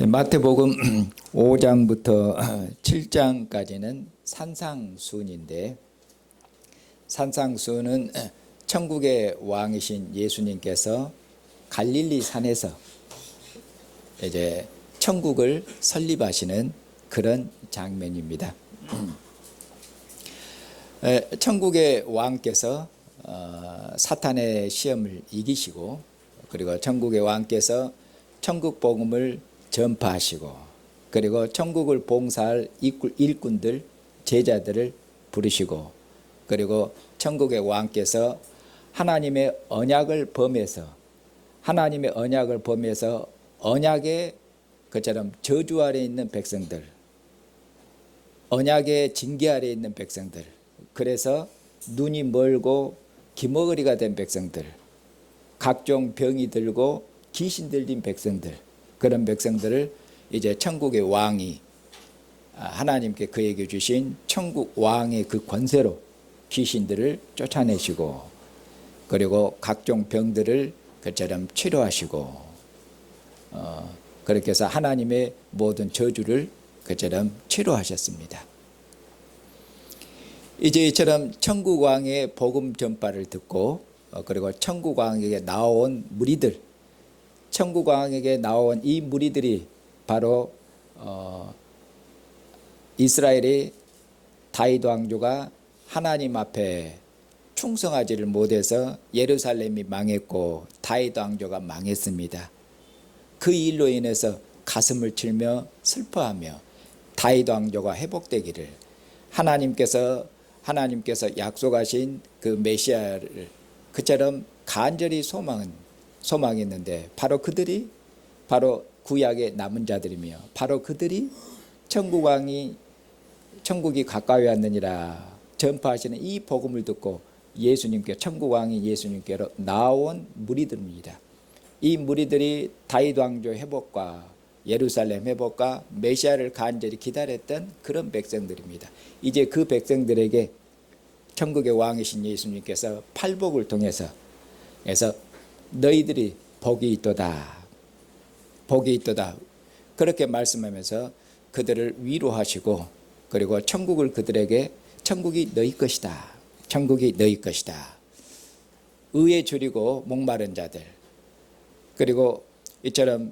마태복음 5장부터 7장까지는 산상수훈인데, 산상수훈은 천국의 왕이신 예수님께서 갈릴리 산에서 이제 천국을 설립하시는 그런 장면입니다. 천국의 왕께서 사탄의 시험을 이기시고, 그리고 천국의 왕께서 천국 복음을 전파하시고, 그리고 천국을 봉사할 일꾼들, 제자들을 부르시고, 그리고 천국의 왕께서 하나님의 언약을 범해서 언약의 그처럼 저주 아래 있는 백성들, 언약의 징계 아래 있는 백성들, 그래서 눈이 멀고 기머거리가 된 백성들, 각종 병이 들고 귀신 들린 백성들, 그런 백성들을 이제 천국의 왕이 하나님께 그에게 주신 천국 왕의 그 권세로 귀신들을 쫓아내시고, 그리고 각종 병들을 그처럼 치료하시고, 그렇게 해서 하나님의 모든 저주를 그처럼 치료하셨습니다. 이제 이처럼 천국 왕의 복음 전파를 듣고, 그리고 천국 왕에게 나온 무리들, 천국 왕에게 나온 이 무리들이 바로 이스라엘의 다윗 왕조가 하나님 앞에 충성하지를 못해서 예루살렘이 망했고 다윗 왕조가 망했습니다. 그 일로 인해서 가슴을 치며 슬퍼하며 다윗 왕조가 회복되기를, 하나님께서 약속하신 그 메시아를 그처럼 간절히 소망했는데, 바로 그들이 바로 구약의 남은 자들이며, 바로 그들이 천국이 가까이 왔느니라 전파하시는 이 복음을 듣고 천국 왕이 예수님께로 나온 무리들입니다. 이 무리들이 다윗 왕조 회복과 예루살렘 회복과 메시아를 간절히 기다렸던 그런 백성들입니다. 이제 그 백성들에게 천국의 왕이신 예수님께서 팔복을 통해서 너희들이 복이 있도다 그렇게 말씀하면서 그들을 위로하시고, 그리고 천국이 너희 것이다, 의에 줄이고 목마른 자들, 그리고 이처럼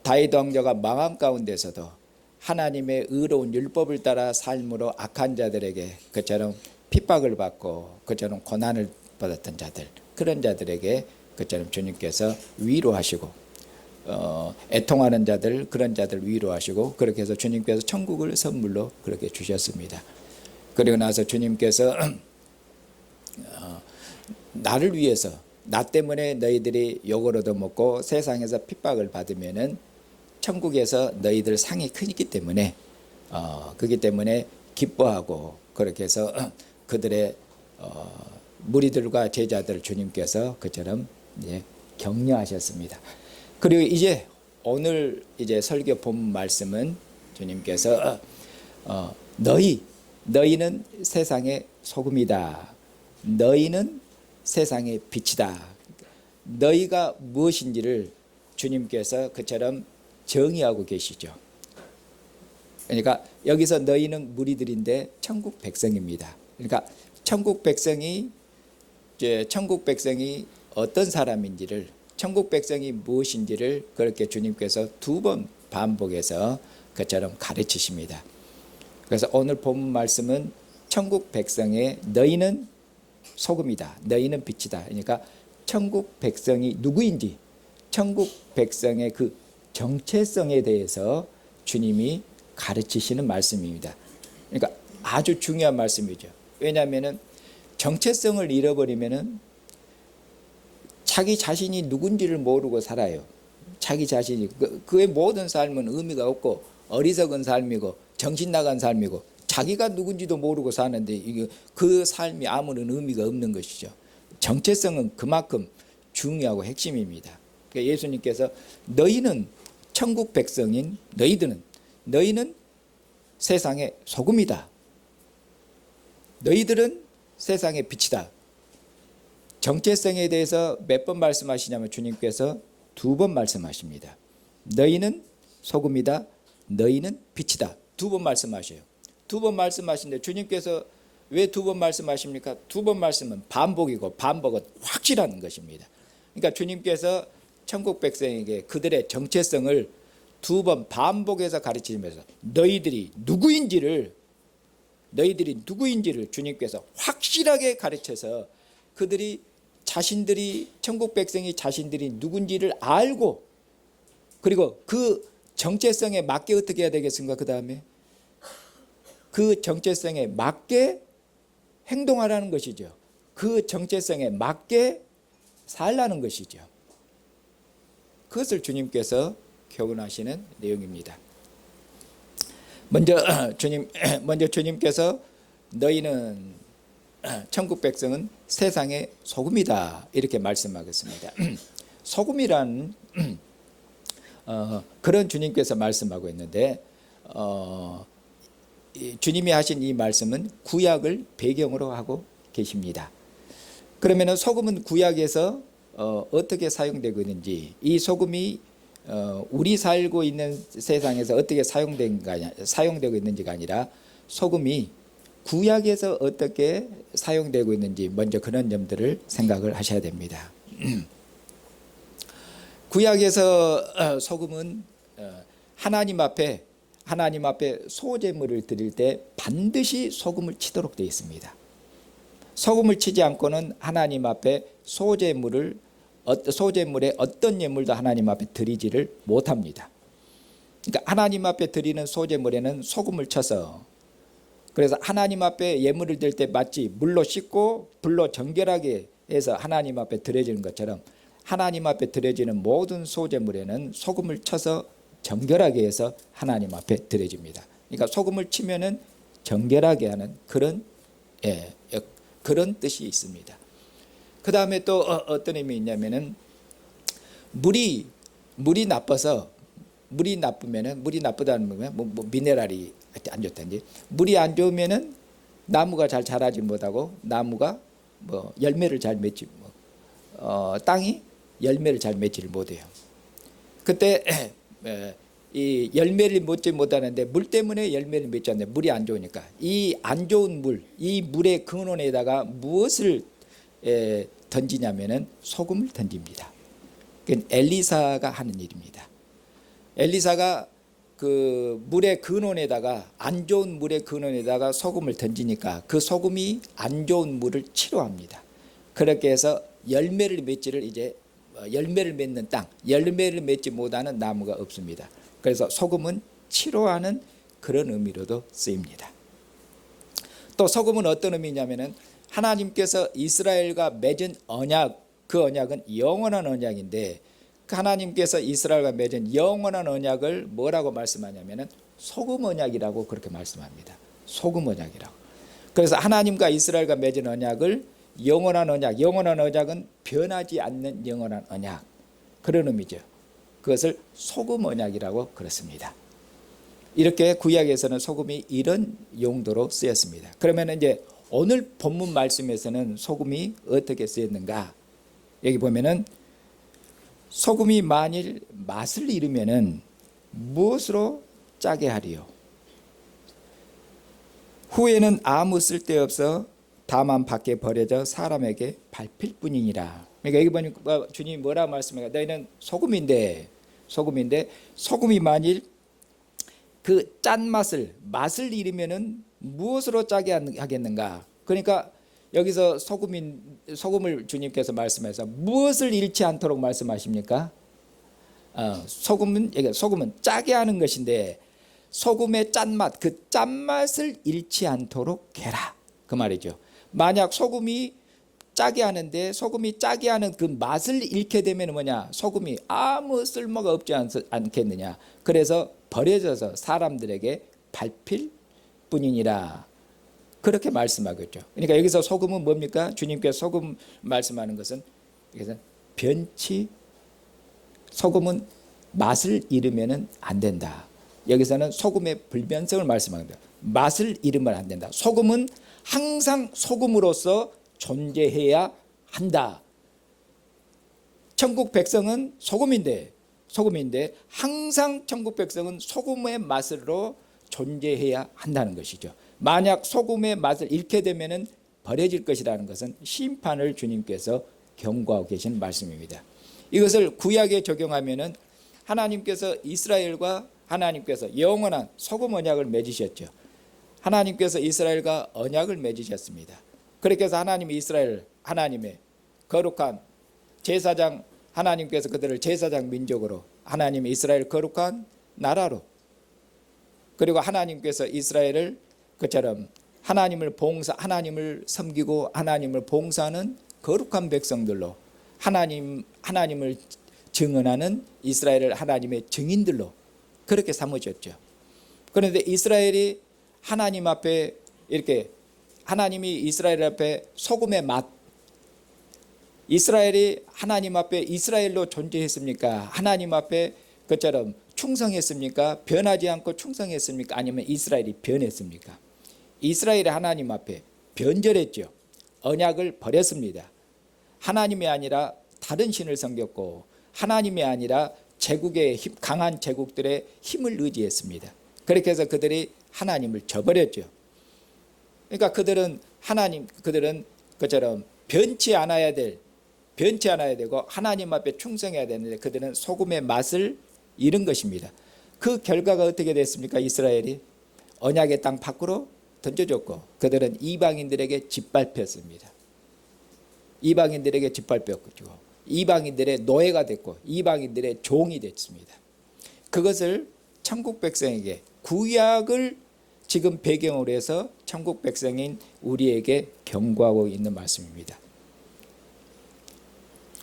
다윗 왕조가 망한 가운데서도 하나님의 의로운 율법을 따라 삶으로 악한 자들에게 그처럼 핍박을 받고 그처럼 고난을 받았던 자들, 그런 자들에게 그처럼 주님께서 위로하시고, 애통하는 자들, 그런 자들 위로하시고, 그렇게 해서 주님께서 천국을 선물로 그렇게 주셨습니다. 그리고 나서 주님께서 나를 위해서, 나 때문에 너희들이 욕을 얻어먹고 세상에서 핍박을 받으면은 천국에서 너희들 상이 크기 때문에 그렇기 때문에 기뻐하고, 그렇게 해서 그들의 무리들과 제자들 주님께서 그처럼 격려하셨습니다. 그리고 이제 오늘 설교 본 말씀은 주님께서 너희는 세상의 소금이다, 너희는 세상의 빛이다, 너희가 무엇인지를 주님께서 그처럼 정의하고 계시죠. 그러니까 여기서 너희는 무리들인데 천국 백성입니다. 그러니까 천국 백성이 어떤 사람인지를, 천국 백성이 무엇인지를 그렇게 주님께서 2번 반복해서 그처럼 가르치십니다. 그래서 오늘 본 말씀은 천국 백성의 너희는 소금이다, 너희는 빛이다. 그러니까 천국 백성이 누구인지, 천국 백성의 그 정체성에 대해서 주님이 가르치시는 말씀입니다. 그러니까 아주 중요한 말씀이죠. 왜냐하면 정체성을 잃어버리면 자기 자신이 누군지를 모르고 살아요. 자기 자신이 그의 모든 삶은 의미가 없고 어리석은 삶이고 정신 나간 삶이고 자기가 누군지도 모르고 사는데 그 삶이 아무런 의미가 없는 것이죠. 정체성은 그만큼 중요하고 핵심입니다. 그러니까 예수님께서 너희는 천국 백성인 너희는 세상의 소금이다, 너희들은 세상의 빛이다. 정체성에 대해서 몇 번 말씀하시냐면 주님께서 2번 말씀하십니다. 너희는 소금이다. 너희는 빛이다. 두 번 말씀하셔요. 두 번 말씀하시는데 주님께서 왜 두 번 말씀하십니까? 두 번 말씀은 반복이고 반복은 확실한 것입니다. 그러니까 주님께서 천국 백성에게 그들의 정체성을 두 번 반복해서 가르치면서 너희들이 누구인지를 주님께서 확실하게 가르쳐서 그들이 자신들이 천국 백성이 자신들이 누군지를 알고 그리고 그 정체성에 맞게 어떻게 해야 되겠습니까? 그 다음에 그 정체성에 맞게 행동하라는 것이죠. 그 정체성에 맞게 살라는 것이죠. 그것을 주님께서 교훈하시는 내용입니다. 먼저 주님께서 너희는 천국 백성은 세상의 소금이다 이렇게 말씀하겠습니다. 소금이란 그런 주님께서 말씀하고 있는데 주님이 하신 이 말씀은 구약을 배경으로 하고 계십니다. 그러면 소금은 구약에서 어떻게 사용되고 있는지, 이 소금이 우리 살고 있는 세상에서 어떻게 사용되고 있는지가 아니라 소금이 구약에서 어떻게 사용되고 있는지 먼저 그런 점들을 생각을 하셔야 됩니다. 구약에서 소금은 하나님 앞에 소제물을 드릴 때 반드시 소금을 치도록 되어 있습니다. 소금을 치지 않고는 하나님 앞에 소제물에 어떤 예물도 하나님 앞에 드리지를 못합니다. 그러니까 하나님 앞에 드리는 소제물에는 소금을 쳐서, 그래서 하나님 앞에 예물을 드릴 때 마치 물로 씻고 불로 정결하게 해서 하나님 앞에 드려지는 것처럼 하나님 앞에 드려지는 모든 소제물에는 소금을 쳐서 정결하게 해서 하나님 앞에 드려집니다. 그러니까 소금을 치면은 정결하게 하는 그런 뜻이 있습니다. 그 다음에 또 어떤 의미 있냐면은 물이 나쁘다는 거면 뭐 미네랄이 안 좋다든지, 물이 안 좋으면은 나무가 잘 자라지 못하고 나무가 뭐 열매를 잘 맺지 땅이 열매를 잘 맺지를 못해요. 그때 이 열매를 맺지 못하는데 물 때문에 열매를 맺지 않는데 물이 안 좋으니까 이 안 좋은 이 물의 근원에다가 무엇을 던지냐면은 소금을 던집니다. 그건 엘리사가 하는 일입니다. 엘리사가 그 물의 근원에다가, 안 좋은 물의 근원에다가 소금을 던지니까 그 소금이 안 좋은 물을 치료합니다. 그렇게 해서 열매를 맺는 땅, 열매를 맺지 못하는 나무가 없습니다. 그래서 소금은 치료하는 그런 의미로도 쓰입니다. 또 소금은 어떤 의미냐면은 하나님께서 이스라엘과 맺은 언약, 그 언약은 영원한 언약인데 그 하나님께서 이스라엘과 맺은 영원한 언약을 뭐라고 말씀하냐면은 소금 언약이라고 그렇게 말씀합니다. 소금 언약이라고. 그래서 하나님과 이스라엘과 맺은 언약을 영원한 언약은 변하지 않는 영원한 언약, 그런 의미죠. 그것을 소금 언약이라고 그렇습니다. 이렇게 구약에서는 소금이 이런 용도로 쓰였습니다. 그러면 이제 오늘 본문 말씀에서는 소금이 어떻게 쓰였는가? 여기 보면은 소금이 만일 맛을 잃으면은 무엇으로 짜게 하리요? 후에는 아무 쓸데없어 다만 밖에 버려져 사람에게 밟힐 뿐이니라. 그러니까 여기 보니까 주님이 뭐라고 말씀해요? 너희는 소금인데 소금이 만일 그 맛을 잃으면은 무엇으로 짜게 하겠는가? 그러니까 여기서 소금을 주님께서 말씀해서 무엇을 잃지 않도록 말씀하십니까? 소금은 짜게 하는 것인데 소금의 짠맛, 그 짠맛을 잃지 않도록 해라, 그 말이죠. 만약 소금이 짜게 하는 그 맛을 잃게 되면 뭐냐? 소금이 아무 쓸모가 없지 않겠느냐? 그래서 버려져서 사람들에게 밟힐 뿐이니라, 그렇게 말씀하겠죠. 그러니까 여기서 소금은 뭡니까? 주님께서 소금 말씀하는 것은 소금은 맛을 잃으면 안 된다. 여기서는 소금의 불변성을 말씀합니다. 맛을 잃으면 안 된다. 소금은 항상 소금으로서 존재해야 한다. 천국 백성은 소금인데 소금인데 항상 천국 백성은 소금의 맛으로 존재해야 한다는 것이죠. 만약 소금의 맛을 잃게 되면은 버려질 것이라는 것은 심판을 주님께서 경고하고 계신 말씀입니다. 이것을 구약에 적용하면은 하나님께서 이스라엘과 하나님께서 영원한 소금 언약을 맺으셨죠. 하나님께서 이스라엘과 언약을 맺으셨습니다. 그렇게 해서 하나님이 이스라엘 하나님의 거룩한 제사장, 하나님께서 그들을 제사장 민족으로, 하나님이 이스라엘 거룩한 나라로, 그리고 하나님께서 이스라엘을 그처럼 하나님을 섬기고 하나님을 봉사하는 거룩한 백성들로, 하나님을 증언하는 이스라엘을 하나님의 증인들로 그렇게 삼으셨죠. 그런데 이스라엘이 하나님 앞에 이렇게, 하나님이 이스라엘 앞에 소금의 맛, 이스라엘이 하나님 앞에 이스라엘로 존재했습니까? 하나님 앞에 그처럼 충성했습니까? 변하지 않고 충성했습니까? 아니면 이스라엘이 변했습니까? 이스라엘이 하나님 앞에 변절했죠. 언약을 버렸습니다. 하나님이 아니라 다른 신을 섬겼고, 하나님이 아니라 제국의 강한 제국들의 힘을 의지했습니다. 그렇게 해서 그들이 하나님을 저버렸죠. 그러니까 그들은 그처럼 변치 않아야 되고 하나님 앞에 충성해야 되는데 그들은 소금의 맛을 잃은 것입니다. 그 결과가 어떻게 됐습니까? 이스라엘이 언약의 땅 밖으로 던져졌고 그들은 이방인들에게 짓밟혔습니다. 이방인들에게 짓밟혔고 이방인들의 노예가 됐고 이방인들의 종이 됐습니다. 그것을 천국 백성에게, 구약을 지금 배경으로 해서 천국 백성인 우리에게 경고하고 있는 말씀입니다.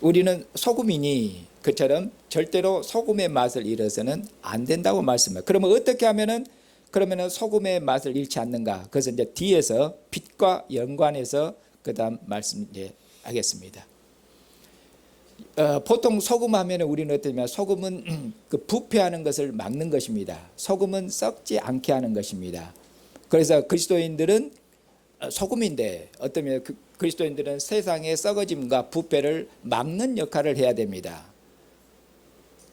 우리는 소금이니 그처럼 절대로 소금의 맛을 잃어서는 안 된다고 말씀해요. 그러면 어떻게 하면은 소금의 맛을 잃지 않는가? 그것은 이제 뒤에서 빛과 연관해서 그다음 말씀하겠습니다. 보통 소금하면 우리는 어떠냐면 소금은 그 부패하는 것을 막는 것입니다. 소금은 썩지 않게 하는 것입니다. 그래서 그리스도인들은 소금인데 어떠면 그리스도인들은 세상의 썩어짐과 부패를 막는 역할을 해야 됩니다.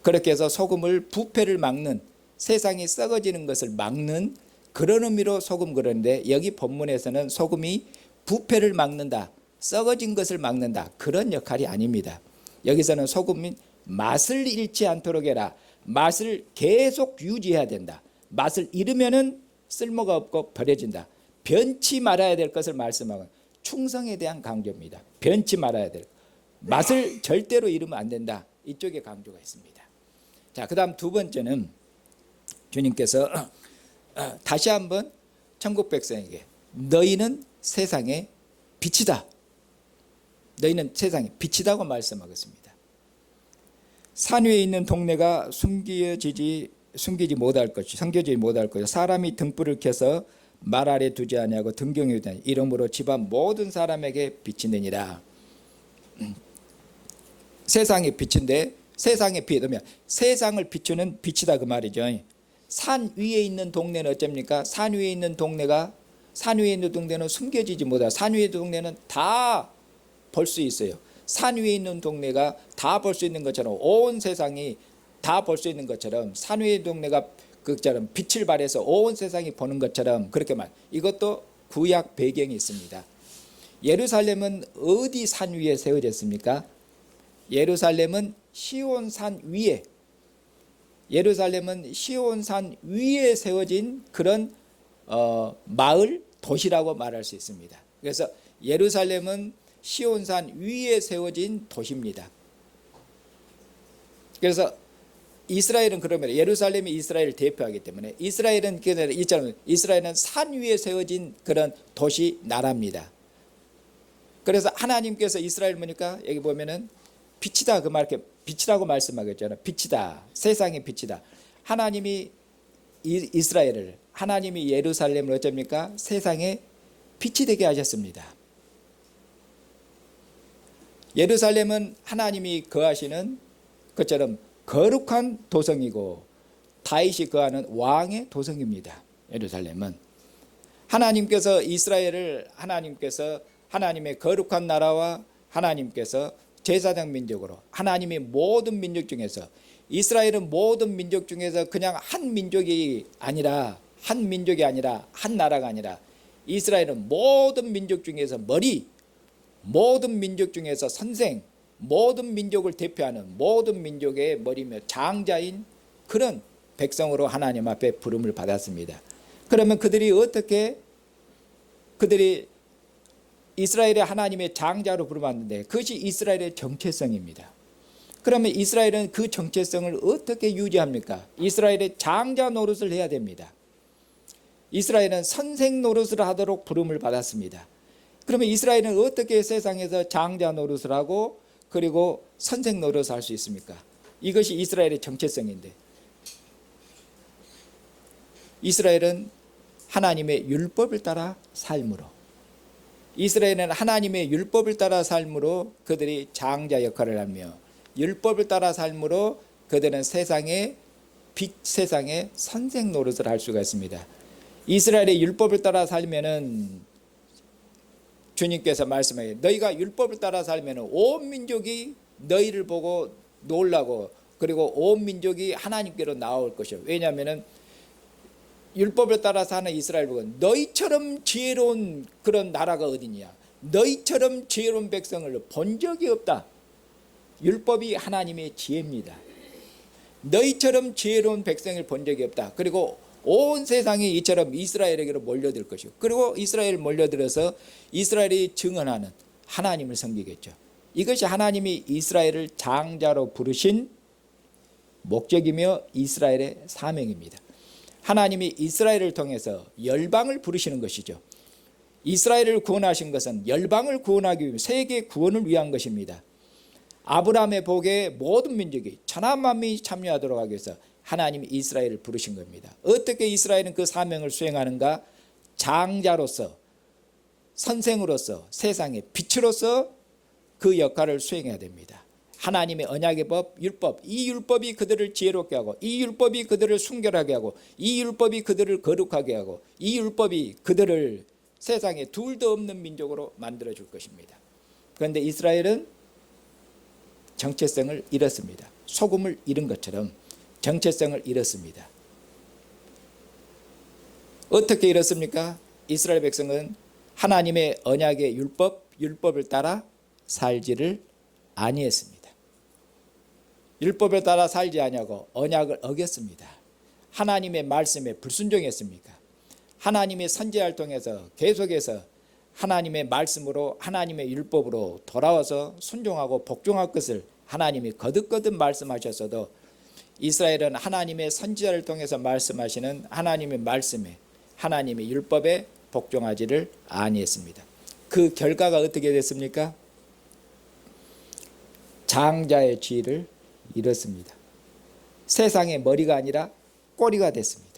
그렇게 해서 소금을, 부패를 막는, 세상이 썩어지는 것을 막는 그런 의미로 소금 그러는데, 여기 본문에서는 소금이 부패를 막는다, 썩어진 것을 막는다, 그런 역할이 아닙니다. 여기서는 소금이 맛을 잃지 않도록 해라. 맛을 계속 유지해야 된다. 맛을 잃으면은 쓸모가 없고 버려진다. 변치 말아야 될 것을 말씀하고, 충성에 대한 강조입니다. 변치 말아야 될, 맛을 절대로 잃으면 안 된다. 이쪽에 강조가 있습니다. 자, 그 다음 두 번째는 주님께서 다시 한번 천국 백성에게 너희는 세상의 빛이다. 너희는 세상의 빛이다고 말씀하겠습니다. 산 위에 있는 동네가 숨기지 못할 것이 사람이 등불을 켜서 말 아래 두지 아니하고 등경에 두지 아니하고 이러므로 집안 모든 사람에게 빛이 되니라. 세상의 빛인데, 세상의 빛이면 세상을 비추는 빛이다 그 말이죠. 산 위에 있는 동네는 어쩝니까? 산 위에 있는 동네는 숨겨지지 못하고, 산 위에 있는 동네는 다 볼 수 있어요. 산 위에 있는 동네가 다 볼 수 있는 것처럼, 온 세상이 다 볼 수 있는 것처럼, 산 위의 동네가 그처럼 빛을 발해서 온 세상이 보는 것처럼, 그렇게 이것도 구약 배경이 있습니다. 예루살렘은 어디 산 위에 세워졌습니까? 예루살렘은 시온산 위에, 세워진 그런 마을, 도시라고 말할 수 있습니다. 그래서 예루살렘은 시온산 위에 세워진 도시입니다. 그래서 이스라엘은 그러면 예루살렘이 이스라엘을 대표하기 때문에 이스라엘은 산 위에 세워진 그런 도시 나라입니다. 그래서 하나님께서 이스라엘 보니까 여기 보면은 빛이다 그 말, 이렇게 빛이라고 말씀하겠잖아요. 빛이다, 세상의 빛이다. 하나님이 이스라엘을, 하나님이 예루살렘을 어쩝니까? 세상의 빛이 되게 하셨습니다. 예루살렘은 하나님이 거하시는 것처럼 거룩한 도성이고 다윗이 거하는 왕의 도성입니다. 예루살렘은 하나님께서 이스라엘을, 하나님의 거룩한 나라와 하나님께서 제사장 민족으로, 하나님의 모든 민족 중에서 이스라엘은 모든 민족 중에서 그냥 한 민족이 아니라 한 나라가 아니라 이스라엘은 모든 민족 중에서 머리, 모든 민족 중에서 선생, 모든 민족을 대표하는 모든 민족의 머리며 장자인 그런 백성으로 하나님 앞에 부름을 받았습니다. 그러면 그들이 이스라엘의 하나님의 장자로 부름받는데 그것이 이스라엘의 정체성입니다. 그러면 이스라엘은 그 정체성을 어떻게 유지합니까? 이스라엘의 장자 노릇을 해야 됩니다. 이스라엘은 선생 노릇을 하도록 부름을 받았습니다. 그러면 이스라엘은 어떻게 세상에서 장자 노릇을 하고 그리고 선생 노릇을 할 수 있습니까? 이것이 이스라엘의 정체성인데, 이스라엘은 하나님의 율법을 따라 삶으로, 이스라엘은 하나님의 율법을 따라 삶으로 그들이 장자 역할을 하며, 율법을 따라 삶으로 그들은 세상의 빛, 세상의 선생 노릇을 할 수가 있습니다. 이스라엘의 율법을 따라 살면은 주님께서 말씀하여 너희가 율법을 따라 살면은 온 민족이 너희를 보고 놀라고 그리고 온 민족이 하나님께로 나올 것이요. 왜냐하면은 율법을 따라 사는 이스라엘 복은 너희처럼 지혜로운 그런 나라가 어디냐, 너희처럼 지혜로운 백성을 본 적이 없다. 율법이 하나님의 지혜입니다. 너희처럼 지혜로운 백성을 본 적이 없다. 그리고 온 세상이 이처럼 이스라엘에게로 몰려들 것이고, 그리고 이스라엘 몰려들어서 이스라엘이 증언하는 하나님을 섬기겠죠. 이것이 하나님이 이스라엘을 장자로 부르신 목적이며 이스라엘의 사명입니다. 하나님이 이스라엘을 통해서 열방을 부르시는 것이죠. 이스라엘을 구원하신 것은 열방을 구원하기 위해 세계 구원을 위한 것입니다. 아브라함의 복에 모든 민족이 천하 만민이 참여하도록 하기 위해서 하나님이 이스라엘을 부르신 겁니다. 어떻게 이스라엘은 그 사명을 수행하는가? 장자로서, 선생으로서, 세상의 빛으로서 그 역할을 수행해야 됩니다. 하나님의 언약의 법, 율법, 이 율법이 그들을 지혜롭게 하고, 이 율법이 그들을 순결하게 하고, 이 율법이 그들을 거룩하게 하고, 이 율법이 그들을 세상에 둘도 없는 민족으로 만들어 줄 것입니다. 그런데 이스라엘은 정체성을 잃었습니다. 소금을 잃은 것처럼 정체성을 잃었습니다. 어떻게 잃었습니까? 이스라엘 백성은 하나님의 언약의 율법을 따라 살지를 아니했습니다. 율법을 따라 살지 아니하고 언약을 어겼습니다. 하나님의 말씀에 불순종했습니까? 하나님의 선지자를 통해서 계속해서 하나님의 말씀으로, 하나님의 율법으로 돌아와서 순종하고 복종할 것을 하나님이 거듭거듭 말씀하셨어도 이스라엘은 하나님의 선지자를 통해서 말씀하시는 하나님의 말씀에, 하나님의 율법에 복종하지를 아니했습니다. 그 결과가 어떻게 됐습니까? 장자의 지위를 잃었습니다. 세상의 머리가 아니라 꼬리가 됐습니다.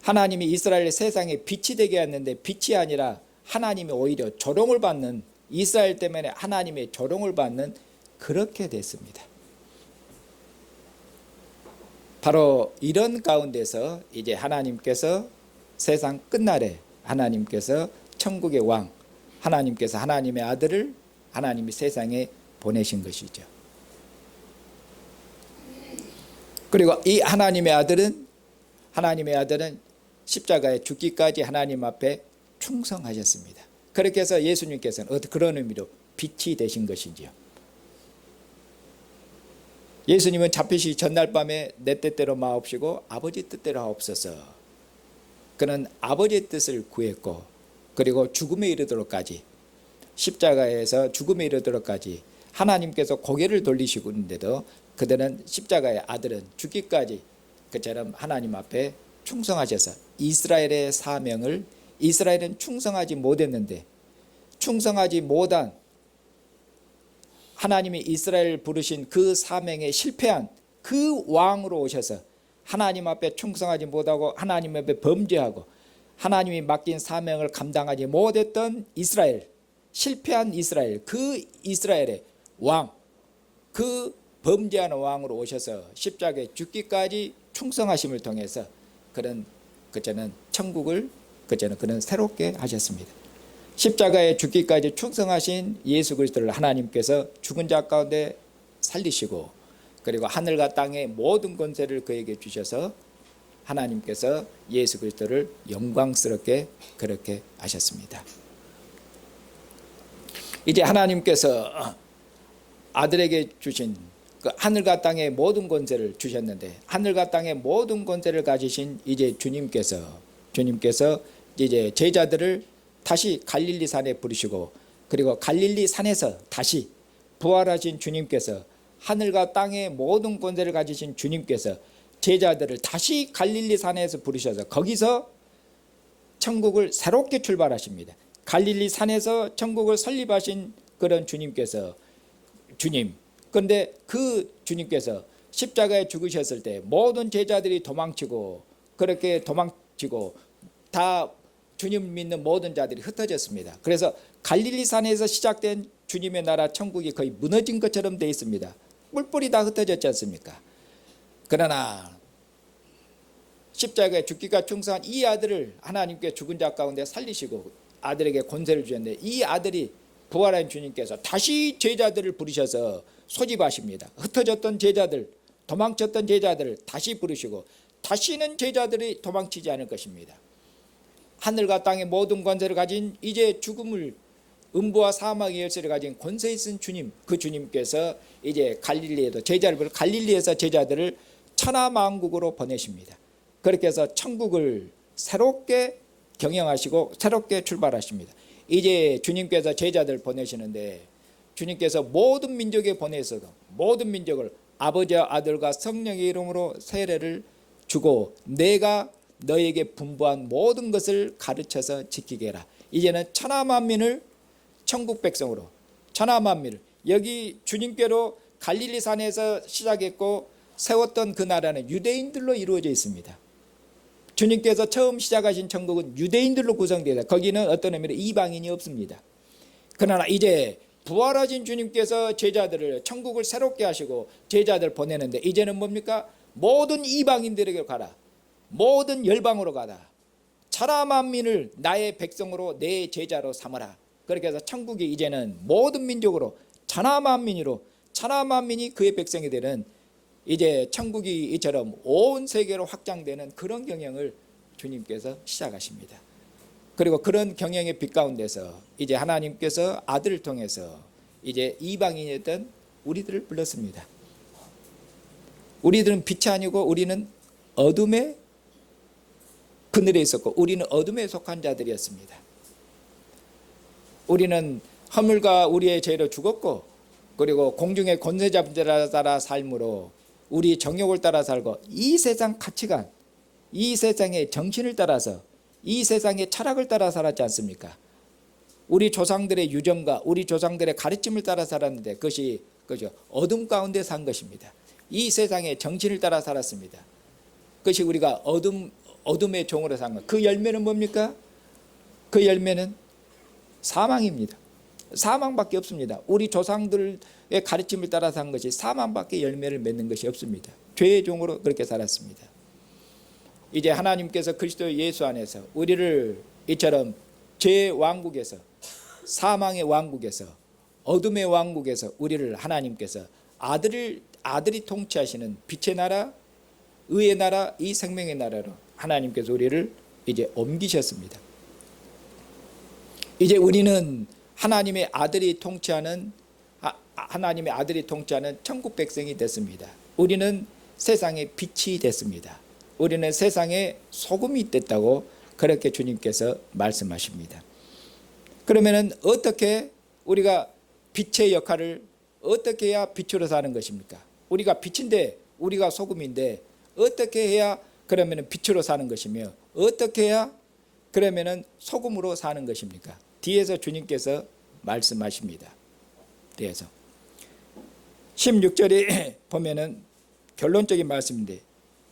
하나님이 이스라엘의 세상에 빛이 되게 했는데 빛이 아니라 하나님이 오히려 조롱을 받는, 이스라엘 때문에 하나님의 조롱을 받는 그렇게 됐습니다. 바로 이런 가운데서 이제 하나님께서 세상 끝날에 하나님께서 천국의 왕, 하나님께서 하나님의 아들을 하나님이 세상에 보내신 것이죠. 그리고 이 하나님의 아들은 십자가에 죽기까지 하나님 앞에 충성하셨습니다. 그렇게 해서 예수님께서는 그런 의미로 빛이 되신 것이지요. 예수님은 잡히시기 전날 밤에 내 뜻대로 마옵시고 아버지 뜻대로 하옵소서. 그는 아버지의 뜻을 구했고, 그리고 죽음에 이르도록까지, 십자가에서 죽음에 이르도록까지 하나님께서 고개를 돌리시고 있는데도 그들은 십자가의 아들은 죽기까지 그처럼 하나님 앞에 충성하셔서 이스라엘의 사명을, 이스라엘은 충성하지 못했는데 충성하지 못한 하나님이 이스라엘을 부르신 그 사명에 실패한 그 왕으로 오셔서 하나님 앞에 충성하지 못하고 하나님 앞에 범죄하고 하나님이 맡긴 사명을 감당하지 못했던 이스라엘, 실패한 이스라엘, 그 이스라엘의 왕, 그 범죄하는 왕으로 오셔서 십자가에 죽기까지 충성하심을 통해서 그는 천국을 그는 새롭게 하셨습니다. 십자가에 죽기까지 충성하신 예수 그리스도를 하나님께서 죽은 자 가운데 살리시고 그리고 하늘과 땅의 모든 권세를 그에게 주셔서 하나님께서 예수 그리스도를 영광스럽게 그렇게 하셨습니다. 이제 하나님께서 아들에게 주신 그 하늘과 땅의 모든 권세를 주셨는데, 하늘과 땅의 모든 권세를 가지신 이제 주님께서 이제 제자들을 다시 갈릴리 산에 부르시고, 그리고 갈릴리 산에서 다시 부활하신 주님께서, 하늘과 땅의 모든 권세를 가지신 주님께서 제자들을 다시 갈릴리 산에서 부르셔서 거기서 천국을 새롭게 출발하십니다. 갈릴리 산에서 천국을 설립하신 그런 주님께서, 그런데 그 주님께서 십자가에 죽으셨을 때 모든 제자들이 도망치고, 그렇게 도망치고 다 주님 믿는 모든 자들이 흩어졌습니다. 그래서 갈릴리 산에서 시작된 주님의 나라 천국이 거의 무너진 것처럼 되어 있습니다. 뿔뿔이 다 흩어졌지 않습니까? 그러나 십자가에 죽기가 충성한 이 아들을 하나님께 죽은 자 가운데 살리시고 아들에게 권세를 주셨는데, 이 아들이 부활한 주님께서 다시 제자들을 부르셔서 소집하십니다. 흩어졌던 제자들, 도망쳤던 제자들을 다시 부르시고 다시는 제자들이 도망치지 않을 것입니다. 하늘과 땅의 모든 권세를 가진, 이제 죽음을, 음부와 사망의 열쇠를 가진 권세 있은 주님, 그 주님께서 이제 갈릴리에도 제자를, 갈릴리에서 제자들을 천하만국으로 보내십니다. 그렇게 해서 천국을 새롭게 경영하시고 새롭게 출발하십니다. 이제 주님께서 제자들 보내시는데, 주님께서 모든 민족에 보내서 모든 민족을 아버지와 아들과 성령의 이름으로 세례를 주고 내가 너에게 분부한 모든 것을 가르쳐서 지키게 해라. 이제는 천하만민을 천국 백성으로, 천하만민을, 여기 주님께로 갈릴리 산에서 시작했고 세웠던 그 나라는 유대인들로 이루어져 있습니다. 주님께서 처음 시작하신 천국은 유대인들로 구성되어 있다. 거기는 어떤 의미로 이방인이 없습니다. 그러나 이제 부활하신 주님께서 제자들을, 천국을 새롭게 하시고 제자들 보내는데, 이제는 뭡니까? 모든 이방인들에게 가라, 모든 열방으로 가라, 천하만민을 나의 백성으로 내 제자로 삼아라. 그렇게 해서 천국이 이제는 모든 민족으로 천하만민으로, 천하만민이 그의 백성이 되는, 이제 천국이 이처럼 온 세계로 확장되는 그런 경영을 주님께서 시작하십니다. 그리고 그런 경영의 빛 가운데서 이제 하나님께서 아들을 통해서 이제 이방인이었던 우리들을 불렀습니다. 우리들은 빛이 아니고 우리는 어둠의 그늘에 있었고 우리는 어둠에 속한 자들이었습니다. 우리는 허물과 우리의 죄로 죽었고, 그리고 공중의 권세자들을 따라 삶으로 우리 정욕을 따라 살고, 이 세상 가치관, 이 세상의 정신을 따라서, 이 세상의 철학을 따라 살았지 않습니까? 우리 조상들의 유전과 우리 조상들의 가르침을 따라 살았는데 그것이 어둠 가운데 산 것입니다. 이 세상의 정신을 따라 살았습니다. 그것이 우리가 어둠의 종으로 산 것. 그 열매는 뭡니까? 그 열매는 사망입니다. 사망밖에 없습니다. 우리 조상들의 가르침을 따라 산 것이 사망밖에 열매를 맺는 것이 없습니다. 죄의 종으로 그렇게 살았습니다. 이제 하나님께서 그리스도 예수 안에서 우리를 이처럼 죄의 왕국에서, 사망의 왕국에서, 어둠의 왕국에서 우리를 하나님께서 아들이 통치하시는 빛의 나라, 의의 나라, 이 생명의 나라로 하나님께서 우리를 이제 옮기셨습니다. 이제 우리는 하나님의 아들이 통치하는 천국 백성이 됐습니다. 우리는 세상의 빛이 됐습니다. 우리는 세상의 소금이 됐다고 그렇게 주님께서 말씀하십니다. 그러면은 어떻게 우리가 빛의 역할을 어떻게 해야 빛으로 사는 것입니까? 우리가 빛인데, 우리가 소금인데 어떻게 해야 그러면은 빛으로 사는 것이며, 어떻게 해야 그러면은 소금으로 사는 것입니까? 뒤에서 주님께서 말씀하십니다. 뒤에서 16절에 보면은 결론적인 말씀인데,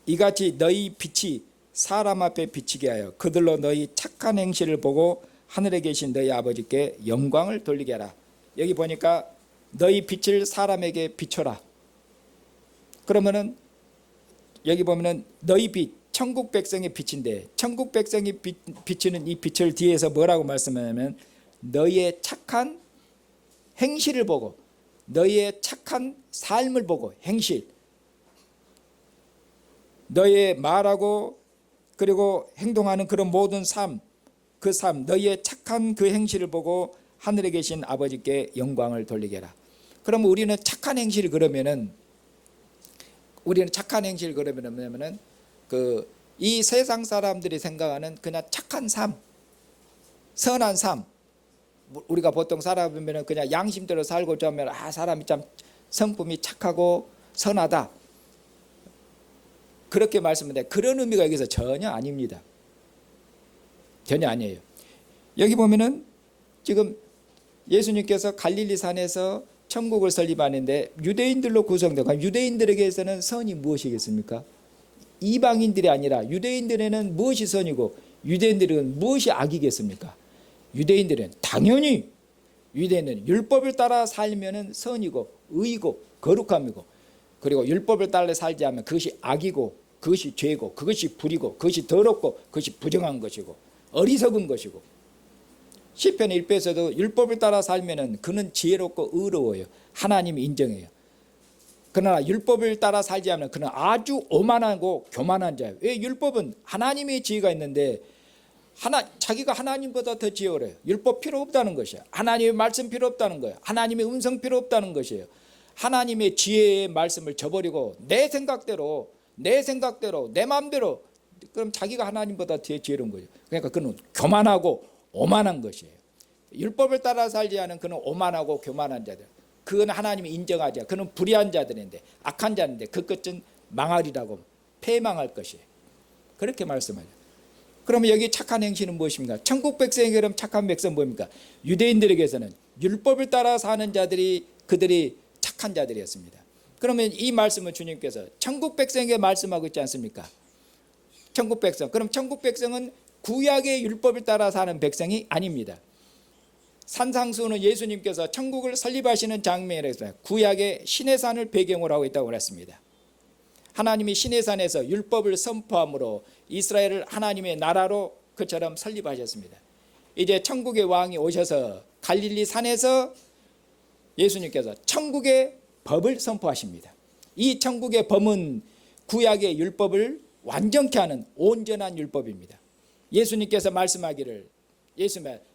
이같이 너희 빛이 사람 앞에 비치게 하여 그들로 너희 착한 행실을 보고 하늘에 계신 너희 아버지께 영광을 돌리게 하라. 여기 보니까 너희 빛을 사람에게 비춰라. 그러면은 여기 보면은 너희 빛, 천국 백성의 빛인데, 천국 백성이 비치는 이 빛을 뒤에서 뭐라고 말씀하냐면 너희의 착한 행실을 보고, 너희의 착한 삶을 보고, 행실, 너의 말하고 그리고 행동하는 그런 모든 삶, 그 삶, 너희의 착한 그 행실을 보고 하늘에 계신 아버지께 영광을 돌리게 하라. 그러면 우리는 착한 행실을 그러면은 뭐냐면은 이 세상 사람들이 생각하는 그냥 착한 삶, 선한 삶, 우리가 보통 살아보면은 그냥 양심대로 살고자 하면 사람이 참 성품이 착하고 선하다, 그렇게 말씀하는데 그런 의미가 여기서 전혀 아닙니다. 전혀 아니에요. 여기 보면은 지금 예수님께서 갈릴리 산에서 천국을 설립하는데 유대인들로 구성되고, 유대인들에게서는 선이 무엇이겠습니까? 이방인들이 아니라 유대인들에는 무엇이 선이고 유대인들은 무엇이 악이겠습니까? 유대인들은 당연히 율법을 따라 살면은 선이고 의이고 거룩함이고, 그리고 율법을 따라 살지 않으면 그것이 악이고 그것이 죄고 그것이 불이고 그것이 더럽고 그것이 부정한 것이고 어리석은 것이고, 시편 1편에서도 율법을 따라 살면은 그는 지혜롭고 의로워요. 하나님이 인정해요. 그러나 율법을 따라 살지 않으면 그는 아주 오만하고 교만한 자예요. 왜? 율법은 하나님의 지혜가 있는데 자기가 하나님보다 더 지혜로워요. 율법 필요 없다는 것이에요. 하나님의 말씀 필요 없다는 거예요. 하나님의 음성 필요 없다는 것이에요. 하나님의 지혜의 말씀을 저버리고 내 생각대로 내 마음대로, 그럼 자기가 하나님보다 더 지혜로운 거죠. 그러니까 그는 교만하고 오만한 것이에요. 율법을 따라 살지 않은 그는 오만하고 교만한 자들, 그건 하나님이 인정하지 않아요. 그는 불의한 자들인데, 악한 자인데 그 끝은 망하리라고, 패망할 것이에요. 그렇게 말씀하죠. 그러면 여기 착한 행실은 무엇입니까? 천국 백성에게 그럼 착한 백성은 뭡니까? 유대인들에게서는 율법을 따라 사는 자들이, 그들이 착한 자들이었습니다. 그러면 이 말씀을 주님께서 천국 백성에게 말씀하고 있지 않습니까? 천국 백성, 그럼 천국 백성은 구약의 율법을 따라 사는 백성이 아닙니다. 산상수훈은 예수님께서 천국을 설립하시는 장면에서 구약의 시내산을 배경으로 하고 있다고 그랬습니다. 하나님이 시내산에서 율법을 선포함으로 이스라엘을 하나님의 나라로 그처럼 설립하셨습니다. 이제 천국의 왕이 오셔서 갈릴리 산에서 예수님께서 천국의 법을 선포하십니다. 이 천국의 법은 구약의 율법을 완전케 하는 온전한 율법입니다. 예수님께서 말씀하기를,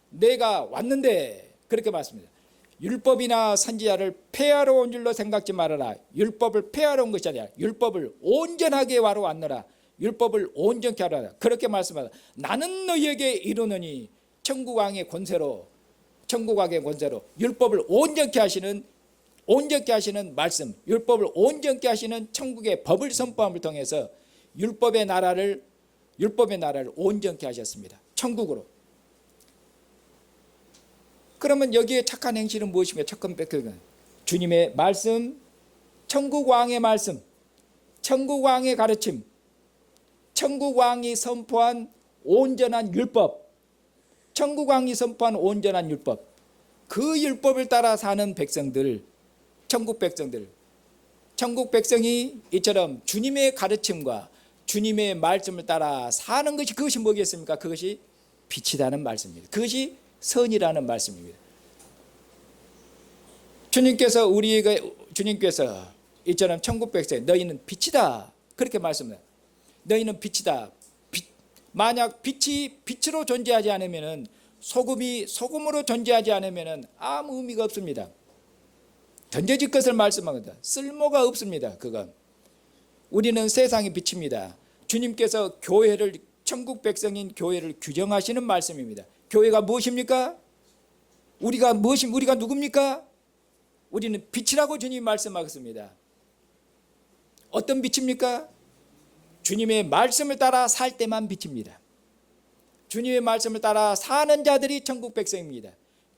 내가 왔는데, 그렇게 말씀합니다. 율법이나 선지자를 폐하러 온 줄로 생각지 말아라. 율법을 폐하러 온 것이 아니라 율법을 온전하게 하러 왔노라. 율법을 온전케 하라. 그렇게 말씀하다. 나는 너희에게 이르노니, 천국왕의 권세로 율법을 온전케 하시는 말씀, 율법을 온전케 하시는 천국의 법을 선포함을 통해서 율법의 나라를 온전케 하셨습니다. 천국으로. 그러면 여기에 착한 행실은 무엇이며 착한 백성은 주님의 말씀, 천국 왕의 말씀, 천국 왕의 가르침, 천국 왕이 선포한 온전한 율법, 천국 왕이 선포한 온전한 율법, 그 율법을 따라 사는 백성들, 천국 백성이 이처럼 주님의 가르침과 주님의 말씀을 따라 사는 것이, 그것이 뭐겠습니까? 그것이 빛이라는 말씀입니다. 그것이 선이라는 말씀입니다. 주님께서 이처럼 천국 백성, 너희는 빛이다, 그렇게 말씀합니다. 너희는 빛이다. 만약 빛이 빛으로 존재하지 않으면, 소금이 소금으로 존재하지 않으면 아무 의미가 없습니다. 던져질 것을 말씀합니다. 쓸모가 없습니다. 그건 우리는 세상의 빛입니다. 주님께서 교회를, 천국 백성인 교회를 규정하시는 말씀입니다. 교회가 무엇입니까? 우리가 누굽니까? 우리는 빛이라고 주님이 말씀하셨습니다. 어떤 빛입니까? 주님의 말씀을 따라 살 때만 빛입니다. 주님의 말씀을 따라 사는 자들이 천국 백성입니다.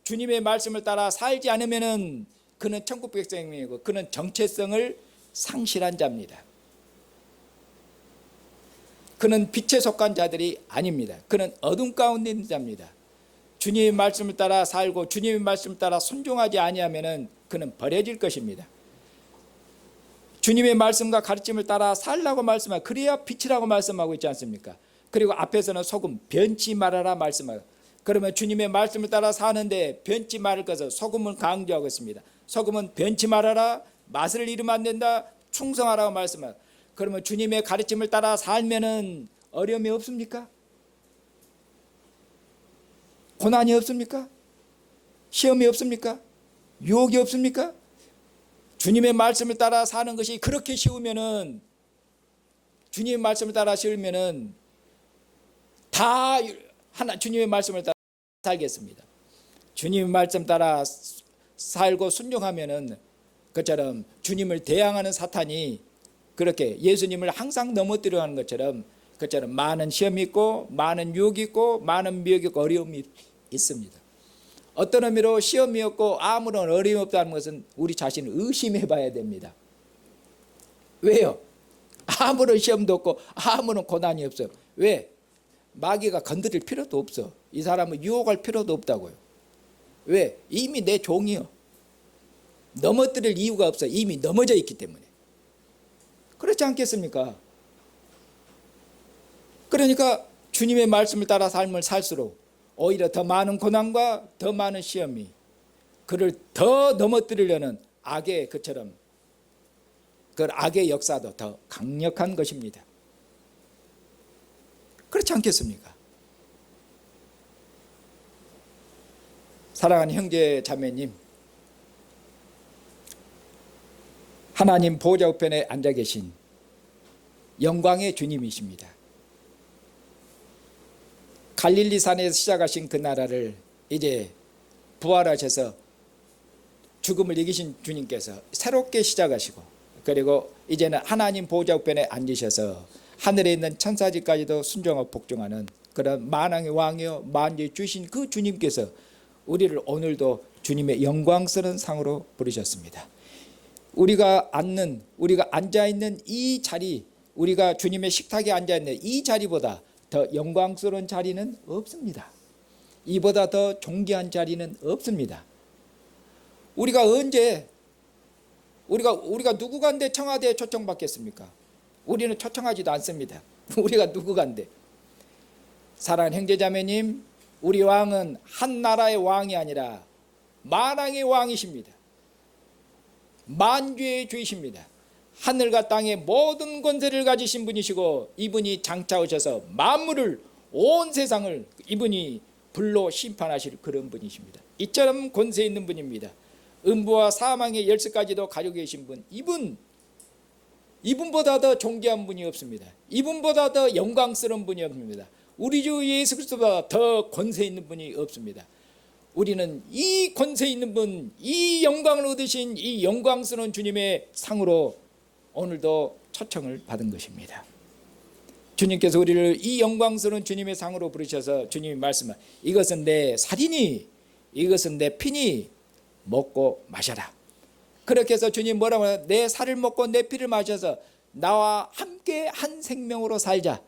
주님의 말씀을 따라 살지 않으면 그는 천국 백성이고 그는 정체성을 상실한 자입니다. 그는 빛에 속한 자들이 아닙니다. 그는 어둠 가운데 있는 자입니다. 주님의 말씀을 따라 살고 주님의 말씀을 따라 순종하지 아니하면 그는 버려질 것입니다. 주님의 말씀과 가르침을 따라 살라고 말씀하고, 그래야 빛이라고 말씀하고 있지 않습니까? 그리고 앞에서는 소금 변치 말아라 말씀하고, 그러면 주님의 말씀을 따라 사는데 변치 말을 것을 소금을 강조하고 있습니다. 소금은 변치 말아라, 맛을 잃으면 안 된다, 충성하라고 말씀하고, 그러면 주님의 가르침을 따라 살면은 어려움이 없습니까? 고난이 없습니까? 시험이 없습니까? 유혹이 없습니까? 주님의 말씀을 따라 사는 것이 그렇게 쉬우면은, 주님의 말씀을 따라 쉬우면은 다 주님의 말씀을 따라 살겠습니다. 주님의 말씀 따라 살고 순종하면은 그처럼 주님을 대항하는 사탄이 그렇게 예수님을 항상 넘어뜨려 하는 것처럼 그처럼 많은 시험이 있고 많은 유혹이 있고 많은 미혹이 있고 어려움이 있습니다. 어떤 의미로 시험이 없고 아무런 어려움이 없다는 것은 우리 자신을 의심해 봐야 됩니다. 왜요? 아무런 시험도 없고 아무런 고난이 없어요. 왜? 마귀가 건드릴 필요도 없어. 이 사람은 유혹할 필요도 없다고요. 왜? 이미 내 종이요. 넘어뜨릴 이유가 없어. 이미 넘어져 있기 때문에. 그렇지 않겠습니까? 그러니까 주님의 말씀을 따라 삶을 살수록 오히려 더 많은 고난과 더 많은 시험이 그를 더 넘어뜨리려는 악의 그처럼 그 악의 역사도 더 강력한 것입니다. 그렇지 않겠습니까? 사랑하는 형제 자매님, 하나님 보좌 우편에 앉아 계신 영광의 주님이십니다. 갈릴리 산에서 시작하신 그 나라를 이제 부활하셔서 죽음을 이기신 주님께서 새롭게 시작하시고, 그리고 이제는 하나님 보좌 우편에 앉으셔서 하늘에 있는 천사들까지도 순종하고 복종하는 그런 만왕의 왕이여 만주의 주신 그 주님께서 우리를 오늘도 주님의 영광스러운 상으로 부르셨습니다. 우리가 앉아있는 이 자리, 우리가 주님의 식탁에 앉아있는 이 자리보다 더 영광스러운 자리는 없습니다. 이보다 더 존귀한 자리는 없습니다. 우리가 언제 우리가 누구간데 청와대에 초청받겠습니까? 우리는 초청하지도 않습니다. 우리가 누구간데. 사랑하는 형제자매님, 우리 왕은 한 나라의 왕이 아니라 만왕의 왕이십니다. 만주의 주이십니다. 하늘과 땅의 모든 권세를 가지신 분이시고, 이분이 장차 오셔서 만물을, 온 세상을 이분이 불로 심판하실 그런 분이십니다. 이처럼 권세 있는 분입니다. 음부와 사망의 열쇠까지도 가지고 계신 분, 이분보다 더 존귀한 분이 없습니다. 이분보다 더 영광스러운 분이 없습니다. 우리 주 예수 그리스도보다 더 권세 있는 분이 없습니다. 우리는 이 권세 있는 분, 이 영광을 얻으신 이 영광스러운 주님의 상으로 오늘도 초청을 받은 것입니다. 주님께서 우리를 이 영광스러운 주님의 상으로 부르셔서 주님이 말씀하 이것은 내 살이니 이것은 내 피니 먹고 마셔라. 그렇게 해서 주님 뭐라고 해요? 내 살을 먹고 내 피를 마셔서 나와 함께 한 생명으로 살자.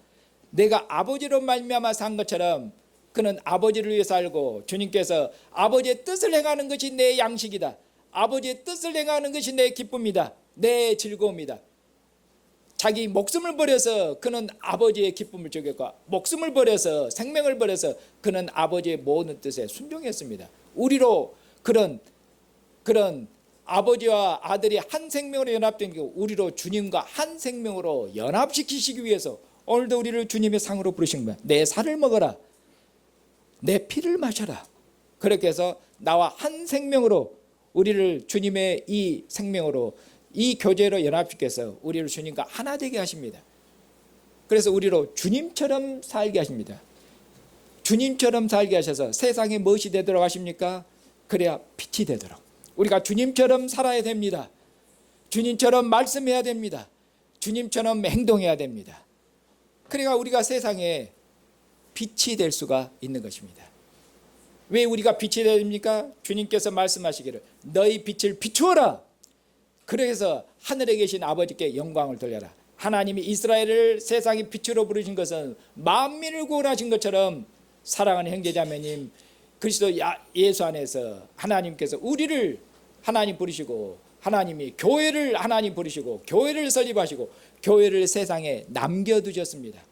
내가 아버지로 말미암아 산 것처럼 그는 아버지를 위해 살고, 주님께서 아버지의 뜻을 행하는 것이 내 양식이다. 아버지의 뜻을 행하는 것이 내 기쁨이다. 내 즐거움이다. 자기 목숨을 버려서 그는 아버지의 기쁨을 즐겼고, 목숨을 버려서 생명을 버려서 그는 아버지의 모든 뜻에 순종했습니다. 우리로 그런 아버지와 아들이 한 생명으로 연합된 게 우리로 주님과 한 생명으로 연합시키시기 위해서 오늘도 우리를 주님의 상으로 부르신 거야. 내 살을 먹어라. 내 피를 마셔라. 그렇게 해서 나와 한 생명으로 우리를 주님의 이 생명으로 이 교제로 연합시켜서 우리를 주님과 하나 되게 하십니다. 그래서 우리로 주님처럼 살게 하십니다. 주님처럼 살게 하셔서 세상에 무엇이 되도록 하십니까? 그래야 빛이 되도록 우리가 주님처럼 살아야 됩니다. 주님처럼 말씀해야 됩니다. 주님처럼 행동해야 됩니다. 그래야 우리가 세상에 빛이 될 수가 있는 것입니다. 왜 우리가 빛이 됩니까? 주님께서 말씀하시기를 너희 빛을 비추어라. 그래서 하늘에 계신 아버지께 영광을 돌려라. 하나님이 이스라엘을 세상의 빛으로 부르신 것은 만민을 구원하신 것처럼 사랑하는 형제자매님, 그리스도 예수 안에서 하나님께서 우리를 하나님 부르시고, 하나님이 교회를 하나님 부르시고 교회를 설립하시고 교회를 세상에 남겨두셨습니다.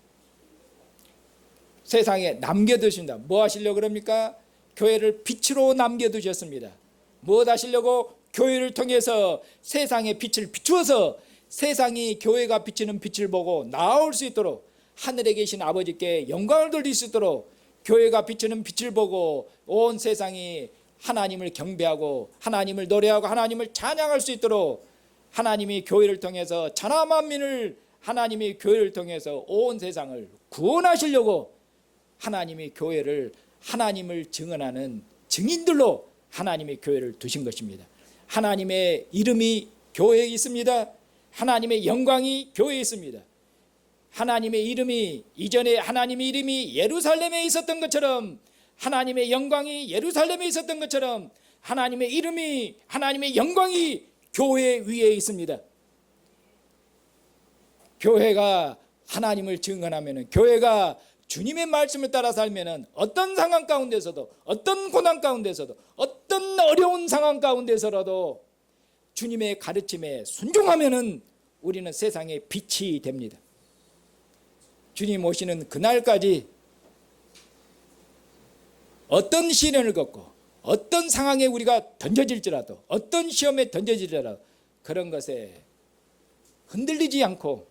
세상에 남겨두신다. 뭐 하시려고 그럽니까? 교회를 빛으로 남겨두셨습니다. 무엇 하시려고? 교회를 통해서 세상의 빛을 비추어서 세상이 교회가 비치는 빛을 보고 나아올 수 있도록 하늘에 계신 아버지께 영광을 돌릴 수 있도록 교회가 비치는 빛을 보고 온 세상이 하나님을 경배하고 하나님을 노래하고 하나님을 찬양할 수 있도록 하나님이 교회를 통해서 천하 만민을 하나님이 교회를 통해서 온 세상을 구원하시려고 하나님이 교회를 하나님을 증언하는 증인들로 하나님의 교회를 두신 것입니다. 하나님의 이름이 교회에 있습니다. 하나님의 영광이 교회에 있습니다. 하나님의 이름이 이전에 하나님의 이름이 예루살렘에 있었던 것처럼 하나님의 영광이 예루살렘에 있었던 것처럼 하나님의 이름이 하나님의 영광이 교회 위에 있습니다. 교회가 하나님을 증언하면 교회가 주님의 말씀을 따라 살면 어떤 상황 가운데서도 어떤 고난 가운데서도 어떤 어려운 상황 가운데서라도 주님의 가르침에 순종하면 우리는 세상의 빛이 됩니다. 주님 오시는 그날까지 어떤 시련을 겪고 어떤 상황에 우리가 던져질지라도 어떤 시험에 던져질지라도 그런 것에 흔들리지 않고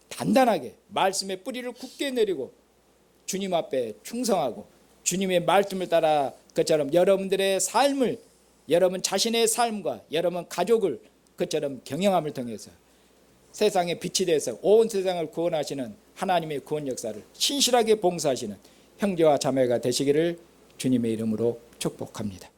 단단하게 말씀의 뿌리를 굳게 내리고 주님 앞에 충성하고 주님의 말씀을 따라 그처럼 여러분들의 삶을 여러분 자신의 삶과 여러분 가족을 그처럼 경영함을 통해서 세상의 빛이 돼서 온 세상을 구원하시는 하나님의 구원 역사를 신실하게 봉사하시는 형제와 자매가 되시기를 주님의 이름으로 축복합니다.